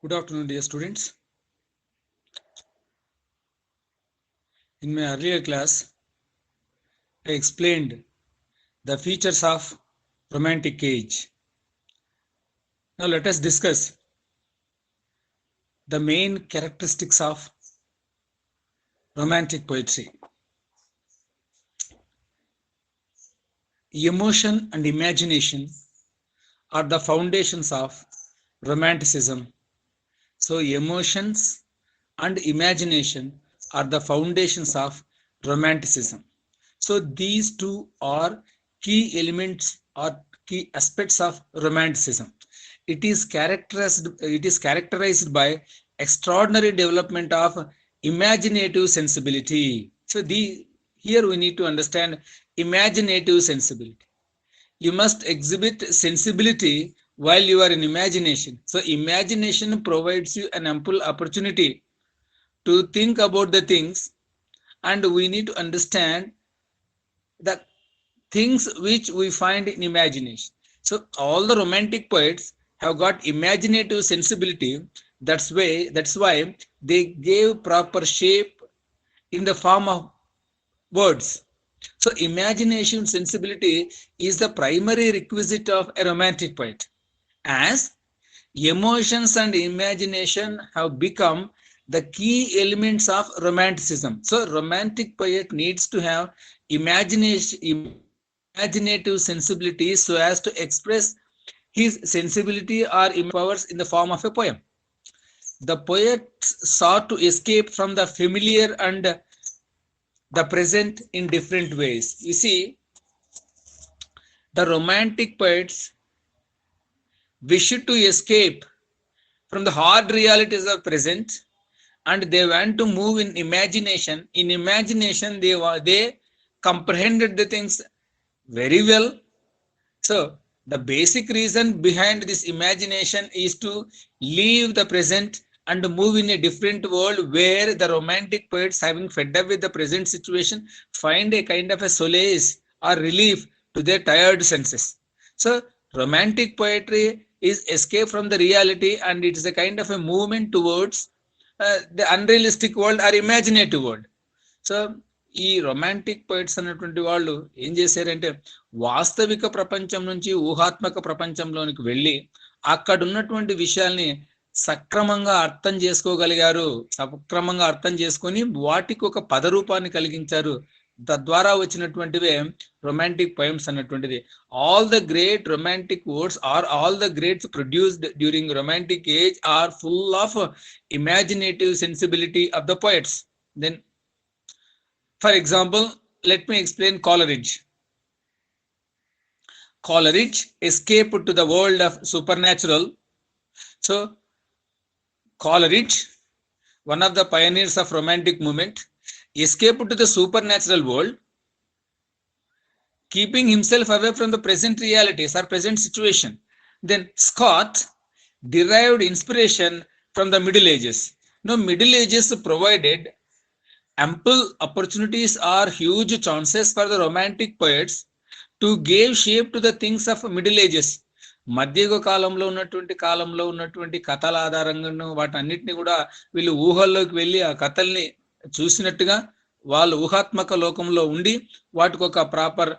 Good afternoon, dear students. In my earlier class, I explained the features of romantic age. Now let us discuss the main characteristics of romantic poetry. Emotion and imagination are the foundations of romanticism. So emotions and imagination are the foundations of romanticism. So these two are key elements or key aspects of romanticism. It is characterized by extraordinary development of imaginative sensibility. So here we need to understand imaginative sensibility. You must exhibit sensibility while you are in imagination. So imagination provides you an ample opportunity to think about the things, and we need to understand the things which we find in imagination. So all the romantic poets have got imaginative sensibility. That's why they gave proper shape in the form of words. So imagination sensibility is the primary requisite of a romantic poet, as emotions and imagination have become the key elements of romanticism. So romantic poet needs to have imaginative sensibility so as to express his sensibility or powers in the form of a poem. The poet sought to escape from the familiar and the present in different ways. You see, the romantic poets wished to escape from the hard realities of present, and they want to move in imagination. In imagination, they comprehended the things very well. So the basic reason behind this imagination is to leave the present and move in a different world, where the romantic poets, having fed up with the present situation, find a kind of a solace or relief to their tired senses. So romantic poetry is escape from the reality, and it is a kind of a movement towards the unrealistic world or imaginative world. So ఈ romantic poets అన్నటువంటి వాళ్ళు ఏం చేశారంటే, వాస్తవిక ప్రపంచం నుంచి ఊహాత్మక ప్రపంచంలోనికి వెళ్ళి అక్కడ ఉన్నటువంటి విషయాల్ని సక్రమంగా అర్థం చేసుకోగలిగారు. సక్రమంగా అర్థం చేసుకొని వాటికి ఒక పదరూపాన్ని కలిగించారు. తద్వారా వచ్చినటువంటివే రొమాంటిక్ పోయమ్స్ అన్నటువంటిది. All the great romantic words are all the greats produced during romantic age are full of imaginative sensibility of the poets. Then for example, let me explain Coleridge. Coleridge escaped to the world of supernatural. So Coleridge, one of the pioneers of romantic movement, escaped to the supernatural world, keeping himself away from the present realities or present situation. Then Scott derived inspiration from the Middle Ages. Now, Middle Ages provided ample opportunities or huge chances for the romantic poets to give shape to the things of Middle Ages. మధ్యయుగ కాలంలో ఉన్నటువంటి కథల ఆధారంగా వాటన్నిటిని కూడా వీళ్ళు ఊహల్లోకి వెళ్ళి ఆ కథల్ని చూసినట్టుగా వాళ్ళు ఊహాత్మక లోకంలో ఉండి వాటికి ఒక ప్రాపర్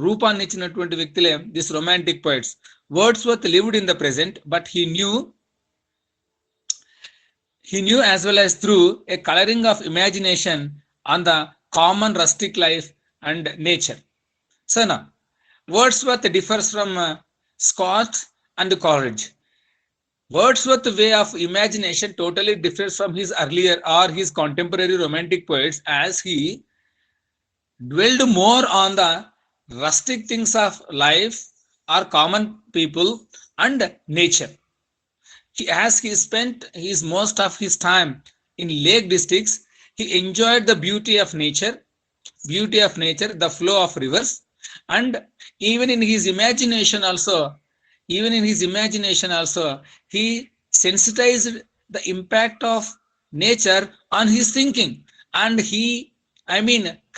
రూపాన్ని ఇచ్చినటువంటి వ్యక్తులే this romantic poets. Wordsworth lived in the present, but he knew as well as through a coloring of imagination on the common rustic life and nature. So now, Wordsworth differs from Scott and Coleridge. Wordsworth's way of imagination totally differs from his earlier or his contemporary romantic poets, as he dwelled more on the rustic things of life or common people and nature. As he spent most of his time in lake districts, he enjoyed the beauty of nature, the flow of rivers, and even in his imagination also, he sensitized the impact of nature on his thinking, and he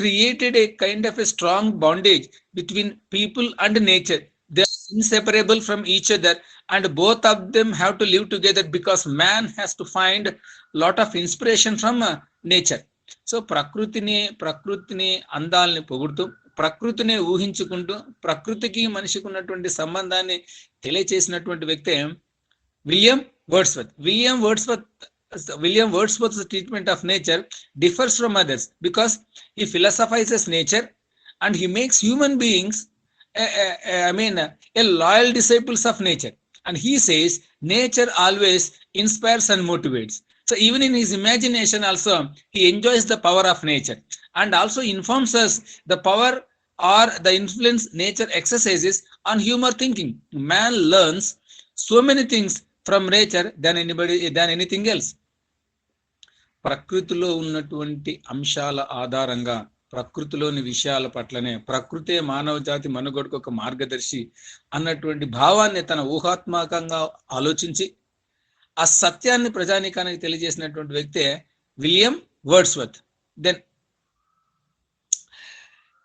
created a kind of a strong bondage between people and nature. They are inseparable from each other, and both of them have to live together because man has to find lot of inspiration from nature. So ప్రకృతిని అందాలని పొగుడుతూ ప్రకృతిని ఊహించుకుంటూ ప్రకృతికి మనిషికి ఉన్నటువంటి సంబంధాన్ని తెలియచేసినటువంటి వ్యక్తే William Wordsworth. William Wordsworth's treatment of nature differs from others because he philosophizes nature and he makes human beings a loyal disciples of nature. And he says nature always inspires and motivates. So even in his imagination also he enjoys the power of nature and also informs us the power or the influence nature exercises on human thinking. Man learns so many things from nature than anything else. ప్రకృతిలో ఉన్నటువంటి అంశాల ఆధారంగా ప్రకృతిలోని విషయాల పట్లనే ప్రకృతే మానవ జాతి మనుగడకు ఒక మార్గదర్శి అన్నటువంటి భావాన్ని తన ఊహాత్మకంగా ఆలోచించి ఆ సత్యాన్ని ప్రజానీకానికి తెలియజేసినటువంటి వ్యక్తే William Wordsworth. Then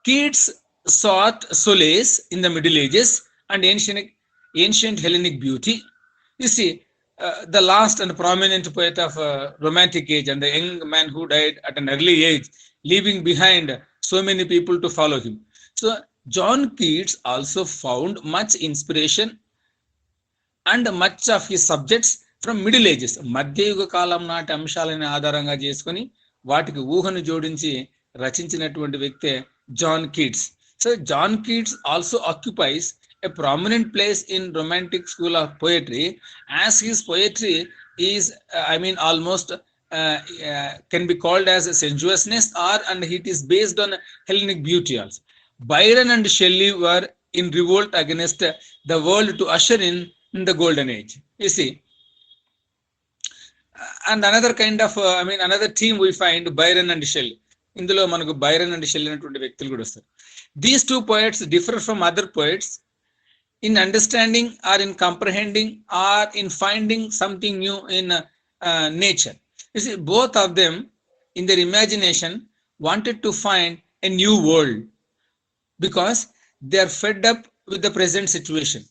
Keats sought solace in the Middle Ages and ancient Hellenic beauty. You see, the last and prominent poet of Romantic age and the young man who died at an early age, leaving behind so many people to follow him. So John Keats also found much inspiration and much of his subjects from Middle Ages. మధ్యయుగ కాలం నాటి అంశాలను ఆధారంగా చేసుకొని వాటికి ఊహను జోడించి రచించినటువంటి వ్యక్తే John Keats. So John Keats also occupies a prominent place in Romantic school of poetry, as his poetry is almost can be called as a sensuousness and it is based on Hellenic beauty also. Byron and Shelley were in revolt against the world to usher in the golden age, you see. And another kind of another team we find Byron and Shelley. ఇందులో మనకు Byron and Shelley అనేటువంటి వ్యక్తులు కూడా వస్తారు. These two poets differ from other poets in understanding or in comprehending or in finding something new in nature. You see, both of them in their imagination wanted to find a new world because they are fed up with the present situation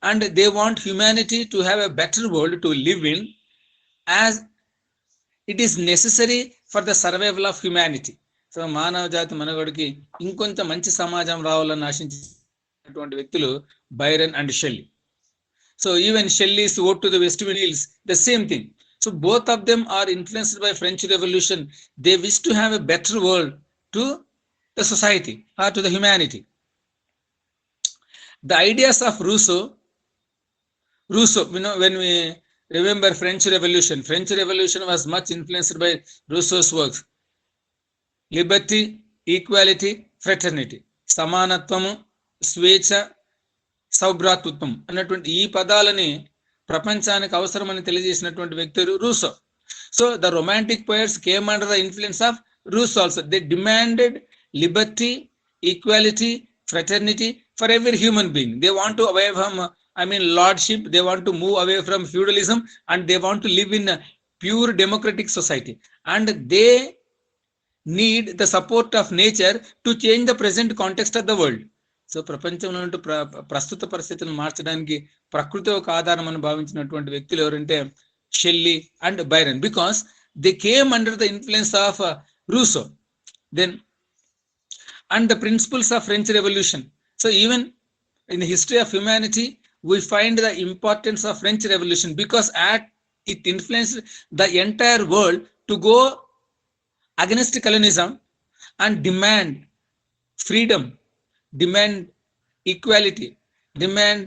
and they want humanity to have a better world to live in, as it is necessary for the survival of humanity. So మానవ జాతి మనుగడకి ఇంకొంత మంచి సమాజం రావాలని ఆశించినటువంటి వ్యక్తులు Byron and Shelley. So even Shelley's ode to the west winds the same thing. So both of them are influenced by French revolution. They wish to have a better world to the society or to the humanity. The ideas of Rousseau, when we remember French Revolution was much influenced by Rousseau's works. Liberty, equality, fraternity, సమానత్వము, స్వేచ్ఛ, సౌభ్రాతృత్వం అన్నటువంటి ఈ పదాలని ప్రపంచానికి అవసరమని తెలియజేసినటువంటి వ్యక్తులు Rousseau. So the romantic poets came under the influence of Rousseau also. They demanded liberty, equality, fraternity for every human being. They want to away from lordship. They want to move away from feudalism and they want to live in a pure democratic society. And they need the support of nature to change the present context of the world. So ప్రపంచంలో ప్రస్తుత పరిస్థితులను మార్చడానికి ప్రకృతి ఒక ఆధారం అని భావించినటువంటి వ్యక్తులు ఎవరంటే Shelley and Byron, because they came under the influence of Rousseau. Then and the principles of French Revolution. So even in the history of humanity, we find the importance of French Revolution because it influenced the entire world to go against colonialism and demand freedom, demand equality, demand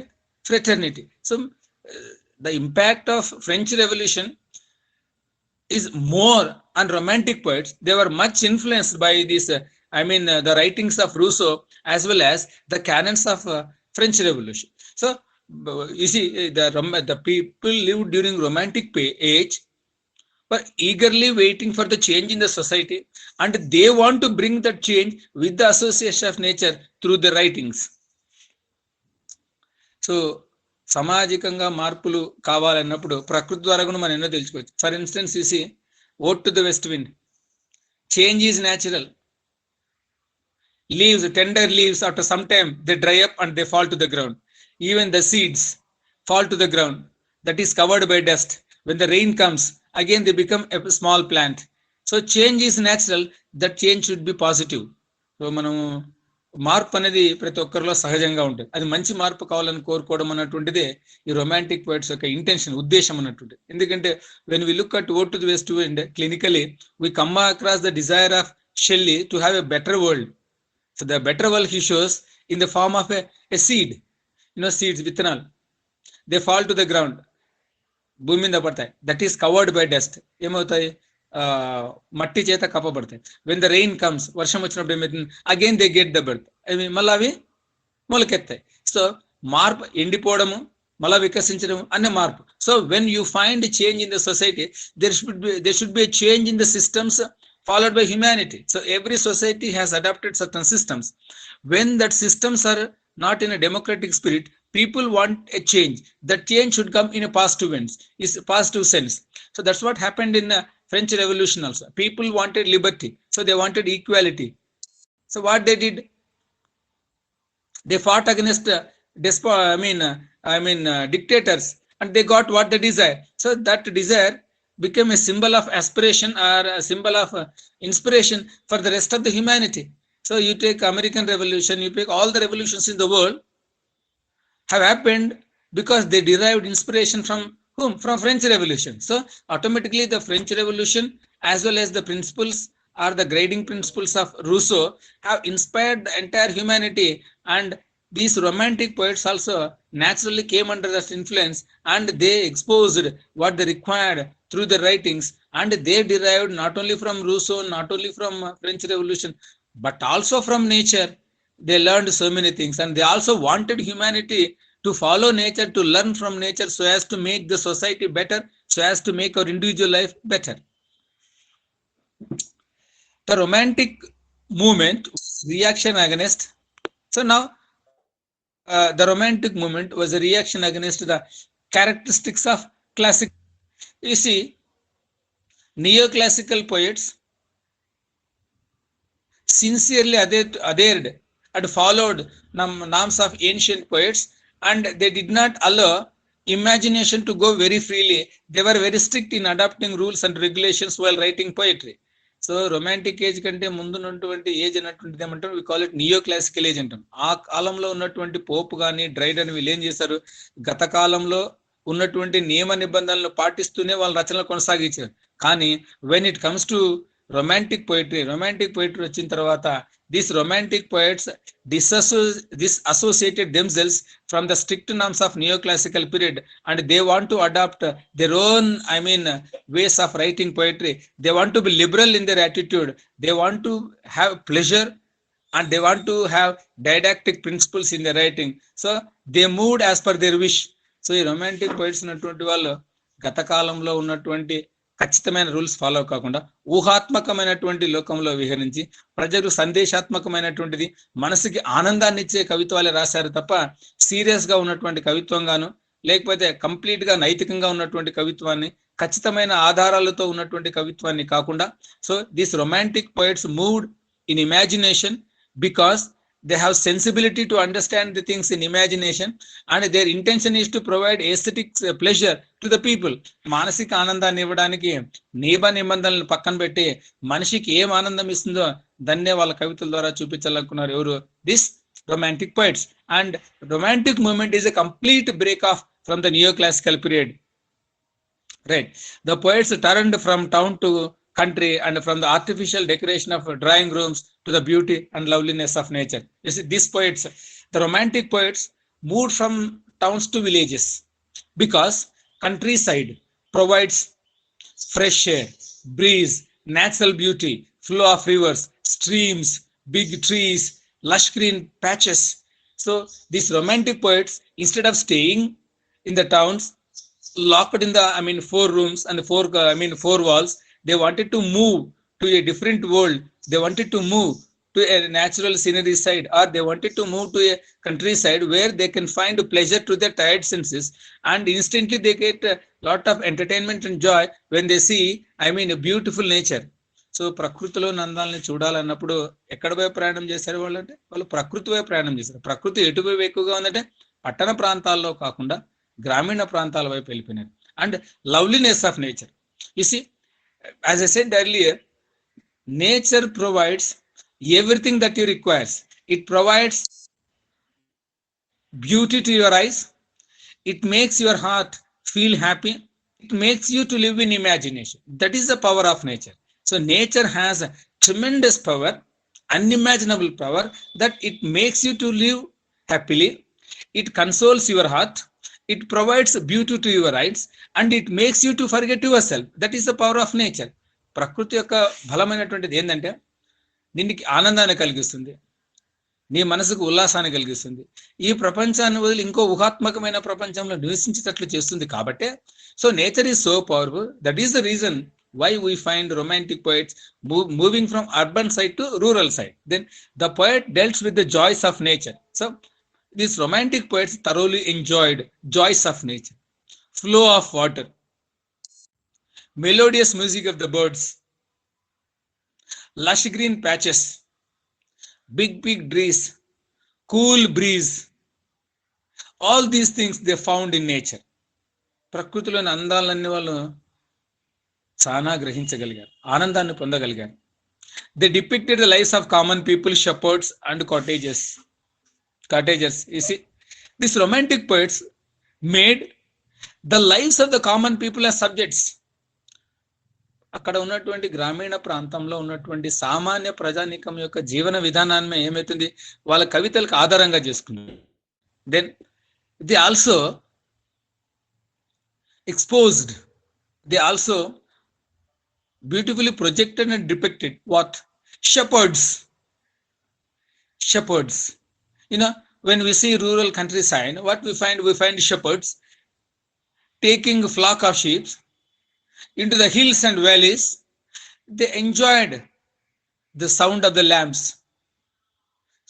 fraternity. So the impact of French Revolution is more on romantic poets. They were much influenced by this the writings of Rousseau as well as the canons of French Revolution. So you see, the people lived during romantic age were eagerly waiting for the change in the society and they want to bring that change with the association of nature through the writings. So సామాజికంగా మార్పులు కావాలన్నప్పుడు ప్రకృతి ద్వారా కూడా మనం ఎన్నో తెలుసుకోవచ్చు. For instance you see ode to the west wind, change is natural. Leaves, tender leaves, after some time they dry up and they fall to the ground. Even the seeds fall to the ground, that is covered by dust. When the rain comes, again they become a small plant. So change is natural, that change should be positive. So మనం మార్పు అనేది ప్రతి ఒక్కరిలో సహజంగా ఉంటుంది. అది మంచి మార్పు కావాలని కోరుకోవడం అన్నటువంటిదే ఈ రొమాంటిక్ పోయిట్స్ యొక్క ఇంటెన్షన్, ఉద్దేశం అన్నటువంటిది. ఎందుకంటే when we look at ode to the west and clinically we come across the desire of Shelley to have a better world. So the better world he shows in the form of a seed. Seeds, విత్తనాలు, they fall to the ground, భూమి మీద పడతాయి. That is covered by dust. ఏమవుతాయి? మట్టి చేత కప్పబడతాయి. When the rain comes, వర్షం వచ్చినప్పుడు ఏమవుతుంది? Again they get the birth, మళ్ళీ అవి మొలకెత్తాయి. సో మార్పు, ఎండిపోవడము మళ్ళీ వికసించడం అనే మార్పు. So when you find change in the society, there should be a change in the systems followed by humanity. So every society has adopted certain systems. When that systems are not in a democratic spirit, people want a change. That change should come in a positive sense. So that's what happened in French Revolution also. People wanted liberty, so they wanted equality. So what they did, they fought against dictators, and they got what they desire. So that desire became a symbol of aspiration or a symbol of inspiration for the rest of the humanity. So you take American Revolution, you take all the revolutions in the world have happened because they derived inspiration from whom? From French Revolution. So automatically the French Revolution as well as the principles or the guiding principles of Rousseau have inspired the entire humanity, and these romantic poets also naturally came under that influence, and they exposed what they required through the writings, and they derived not only from Rousseau, not only from French Revolution, but also from nature. They learned so many things, and they also wanted humanity to follow nature, to learn from nature, so as to make the society better, so as to make our individual life better. The romantic movement reaction against. So now the romantic movement was a reaction against the characteristics of classic. You see, neoclassical poets sincerely adhered and followed norms of ancient poets, and they did not allow imagination to go very freely. They were very strict in adopting rules and regulations while writing poetry. So romantic age కంటే ముందున్నటువంటి age అన్నటువంటిది ఏమంటారు? We call it neo classical age అంటాం. ఆ కాలంలో ఉన్నటువంటి Pope కానీ Dryden వీళ్ళు ఏం చేశారు? గత కాలంలో ఉన్నటువంటి నియమ నిబంధనలు పాటిస్తూనే వాళ్ళ రచనలు కొనసాగించారు. కానీ when it comes to romantic poetry వచ్చిన తర్వాత these romantic poets disassociated themselves from the strict norms of neoclassical period, and they want to adopt their own ways of writing poetry. They want to be liberal in their attitude, they want to have pleasure, and they want to have didactic principles in their writing. So they moved as per their wish. So ఈ romantic poets ఉన్నటువంటి వాళ్ళు గత కాలంలో ఉన్నటువంటి ఖచ్చితమైన rules follow కాకుండా ఊహాత్మకమైనటువంటి లోకంలో విహరించి ప్రజలకు సందేశాత్మకమైనటువంటిది, మనసుకి ఆనందాన్ని ఇచ్చే కవిత్వాలే రాశారు తప్ప సీరియస్ గా ఉన్నటువంటి కవిత్వంగాను, లేకపోతే కంప్లీట్ గా నైతికంగా ఉన్నటువంటి కవిత్వాన్ని, ఖచ్చితమైన ఆధారాలతో ఉన్నటువంటి కవిత్వాన్ని కాకుండా. So this romantic poets moved in imagination because they have sensibility to understand the things in imagination, and their intention is to provide aesthetic pleasure to the people. మానసిక ఆనందాన్ని ఇవ్వడానికి నిబంధనలను పక్కన పెట్టి మనిషికి ఏం ఆనందం ఇస్తుందో దాన్నే వాళ్ళ కవితల ద్వారా చూపించాలనుకున్నారు. ఎవరు? This romantic poets. And romantic movement is a complete break of from the neoclassical period. Right. The poets turned from town to country, and from the artificial decoration of drawing rooms to the beauty and loveliness of nature. You see, these poets, the romantic poets, moved from towns to villages because countryside provides fresh air, breeze, natural beauty, flow of rivers, streams, big trees, lush green patches. So these romantic poets, instead of staying in the towns locked in the four rooms and four walls, they wanted to move to a different world. They wanted to move to a natural scenery side, or they wanted to move to a countryside where they can find pleasure to their tired senses, and instantly they get a lot of entertainment and joy when they see a beautiful nature. So ప్రకృతిలో నందాలని చూడాలన్నప్పుడు ఎక్కడ పోయి ప్రయాణం చేశారు వాళ్ళు ప్రకృతి వైపు ప్రయాణం చేశారు. ప్రకృతి ఎటువైపు ఎక్కువగా ఉందంటే పట్టణ ప్రాంతాల్లో కాకుండా గ్రామీణ ప్రాంతాల వైపు వెళ్ళిపోయినారు. And loveliness of nature. You see, as I said earlier, nature provides everything that you requires. It provides beauty to your eyes. It makes your heart feel happy. It makes you to live in imagination. That is the power of nature. So nature has a tremendous power, unimaginable power, that it makes you to live happily. It consoles your heart. It provides beauty to your eyes, and it makes you to forget yourself. That is the power of nature. ప్రకృతి యొక్క బలమైనటువంటిది ఏంటంటే దీనికి ఆనందాన్ని కలిగిస్తుంది, నీ మనసుకు ఉల్లాసాన్ని కలిగిస్తుంది, ఈ ప్రపంచాన్ని వదిలి ఇంకో ఊహాత్మకమైన ప్రపంచంలో నివసించేటట్లు చేస్తుంది. కాబట్టి so nature is so powerful. That is the reason why we find romantic poets moving from urban side to rural side. Then the poet dealt with the joys of nature. So these romantic poets thoroughly enjoyed joys of nature, flow of water, melodious music of the birds, lush green patches, big trees, cool breeze. All these things they found in nature. ప్రకృతిలోని అందాలన్నీ వాళ్ళు చాలా గ్రహించగలిగారు, ఆనందాన్ని పొందగలిగారు. They depicted the lives of common people, shepherds and cottagers. You see, these romantic poets made the lives of the common people as subjects. అక్కడ ఉన్నటువంటి గ్రామీణ ప్రాంతంలో ఉన్నటువంటి సామాన్య ప్రజానీకం యొక్క జీవన విధానాన్ని ఏమవుతుంది వాళ్ళ కవితలకు ఆధారంగా చేసుకున్నారు. Then they also exposed, they also beautifully projected and depicted what? Shepherds. You know, when we see rural countryside, what we find? We find shepherds taking a flock of sheep into the hills and valleys. They enjoyed the sound of the lambs.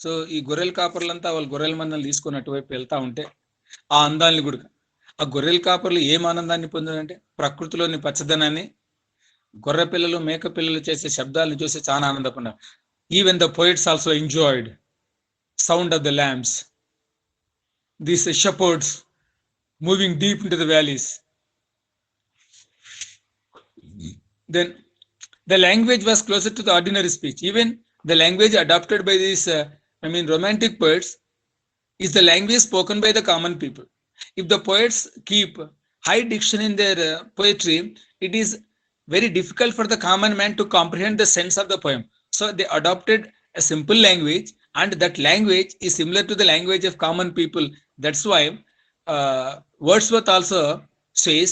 So ఈ గొర్రెల కాపర్లంతా వాళ్ళు గొర్రెల మందలు తీసుకొని అటువైపు వెళ్తా ఉంటే ఆ అందాన్ని కూడా, ఆ గొర్రెల కాపర్లు ఏం ఆనందాన్ని పొందారంటే ప్రకృతిలోని పచ్చదనాన్ని, గొర్రె పిల్లలు మేక పిల్లలు చేసే శబ్దాలను చూసి చాలా ఆనందపడ్డారు. Even the poets also enjoyed sound of the lambs, these shepherds moving deep into the valleys. Then the language was closer to the ordinary speech. Even the language adopted by these romantic poets is the language spoken by the common people. If the poets keep high diction in their poetry, it is very difficult for the common man to comprehend the sense of the poem. So they adopted a simple language, and that language is similar to the language of common people. That's why Wordsworth also says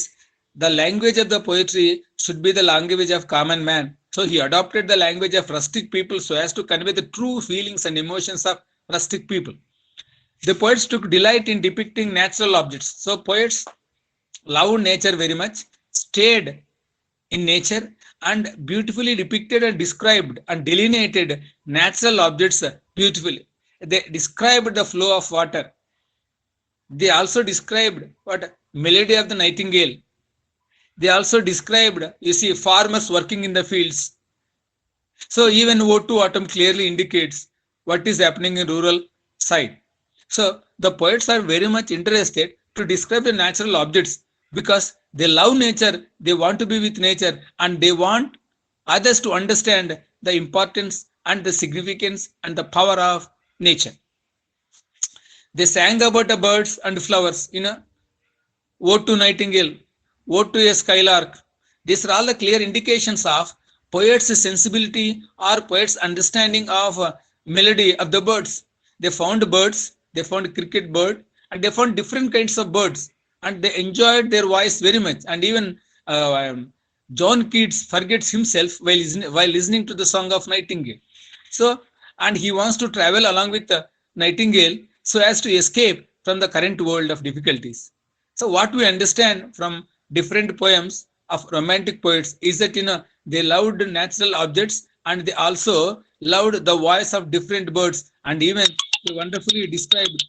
the language of the poetry should be the language of common man. So he adopted the language of rustic people so as to convey the true feelings and emotions of rustic people. The poets took delight in depicting natural objects. So poets loved nature very much, stayed in nature, and beautifully depicted and described and delineated natural objects beautifully. They described the flow of water. They also described what melody of the nightingale. They also described, you see, farmers working in the fields. So even Ode to Autumn clearly indicates what is happening in rural side. So the poets are very much interested to describe the natural objects because they love nature, they want to be with nature, and they want others to understand the importance and the significance and the power of nature. They sang about the birds and flowers, Ode to Nightingale, Ode to a Skylark. These are all the clear indications of poets' sensibility or poets' understanding of melody of the birds. They found birds, they found cricket bird, and they found different kinds of birds, and they enjoyed their voice very much. And even John Keats forgets himself while listening to the song of Nightingale. So, and he wants to travel along with the Nightingale so as to escape from the current world of difficulties. So what we understand from different poems of romantic poets is that they loved natural objects, and they also loved the voice of different birds, and even they wonderfully described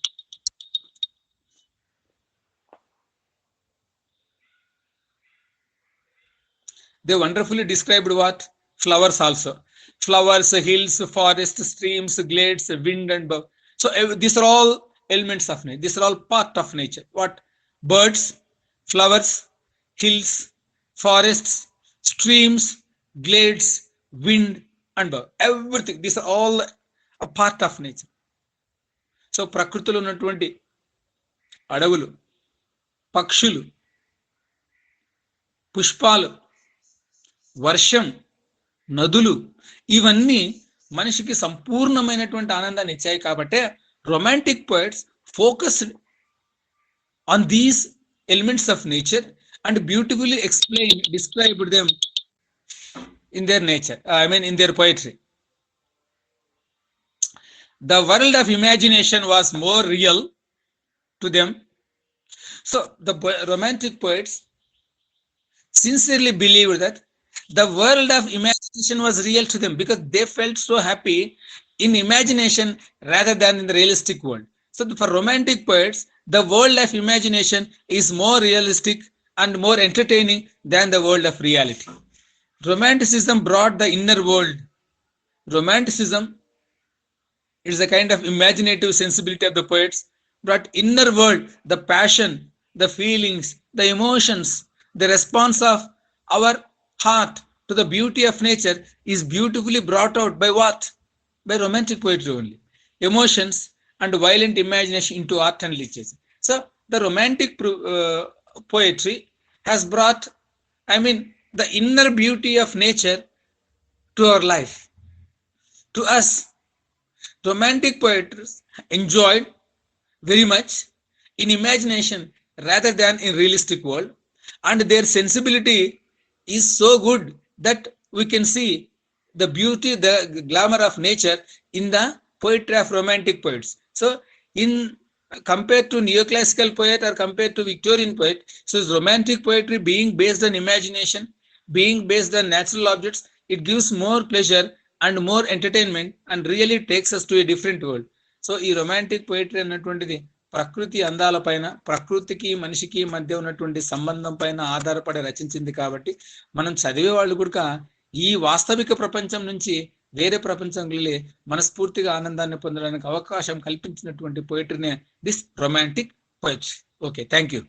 what? Flowers also. Flowers, hills, forests, streams, glades, wind and bird. So these are all elements of nature. These are all part of nature. What? birds, flowers, hills, forests, streams, glades, wind, and bird. Everything. These are all a part of nature. So ప్రకృతిలో ఉన్నటువంటి అడవులు, పక్షులు, పుష్పాలు, వర్షం, నదులు, ఇవన్నీ మనిషికి సంపూర్ణమైనటువంటి ఆనందాన్ని ఇచ్చాయి కాబట్టి romantic poets focused on these elements of nature and beautifully described them in their nature, in their poetry. The world of imagination was more real to them. So the romantic poets sincerely believed that the world of imagination was real to them because they felt so happy in imagination rather than in the realistic world. So for romantic poets, the world of imagination is more realistic and more entertaining than the world of reality. Romanticism brought the inner world. Romanticism is a kind of imaginative sensibility of the poets, brought inner world, the passion, the feelings, the emotions, the response of our heart to the beauty of nature is beautifully brought out by what? By romantic poetry only. Emotions and violent imagination into art and literature. So the romantic poetry has brought, the inner beauty of nature to our life. To us, romantic poets enjoyed very much in imagination rather than in realistic world, and their sensibility is so good that we can see the beauty, the glamour of nature in the poetry of romantic poets. So in compared to neoclassical poet or compared to Victorian poet, so romantic poetry being based on imagination, being based on natural objects, it gives more pleasure and more entertainment and really takes us to a different world. So ఈ romantic poetry అన్నటువంటిది ప్రకృతి అందాల పైన, ప్రకృతికి మనిషికి మధ్య ఉన్నటువంటి సంబంధం పైన ఆధారపడి రచించింది కాబట్టి మనం చదివే వాళ్ళు కూడా ఈ వాస్తవిక ప్రపంచం నుంచి వేరే ప్రపంచంలో మనస్ఫూర్తిగా ఆనందాన్ని పొందడానికి అవకాశం కల్పించినటువంటి పోయిటరీనే this romantic poetry. Okay, thank you.